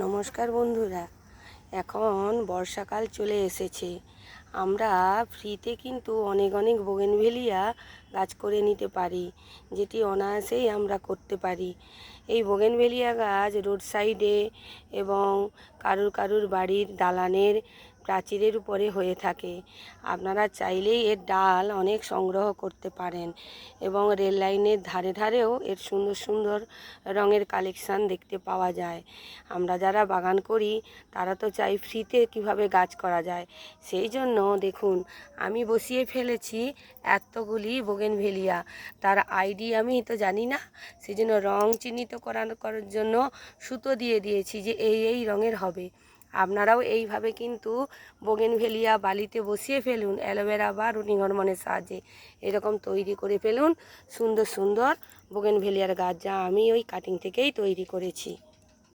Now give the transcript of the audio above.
নমস্কার বন্ধুরা, এখন বর্ষাকাল চলে এসেছে। আমরা ফ্রিতে কিন্তু অনেক অনেক বোগেনভেলিয়া গাছ করে নিতে পারি, যেটি অনায়াসেই আমরা করতে পারি। এই বোগেনভেলিয়া গাছ রোড সাইডে এবং কারুর বাড়ির দালানের প্রাচীরের উপরে হয়ে থাকে। আপনারা চাইলেই এর ডাল অনেক সংগ্রহ করতে পারেন এবং রেল লাইনের ধারে ধারেও এর সুন্দর সুন্দর রঙের কালেকশান দেখতে পাওয়া যায়। আমরা যারা বাগান করি তারা তো চাই ফ্রিতে কিভাবে গাছ করা যায়। সেই জন্য দেখুন, আমি বসিয়ে ফেলেছি এতগুলি বোগেনভেলিয়া। তার আইডি আমি তো জানি না, সেই জন্য রঙ চিহ্নিত করার জন্য সুতো দিয়ে দিয়েছি যে এই রঙের হবে। আপনারাও এইভাবে কিন্তু বোগেনভেলিয়া বালিতে বসিয়ে ফেলুন, অ্যালোভেরা বা রুটিং হরমোনের সাহায্যে এরকম তৈরি করে ফেলুন সুন্দর সুন্দর বোগেনভেলিয়ার গাছ, যা আমি ওই কাটিং থেকেই তৈরি করেছি।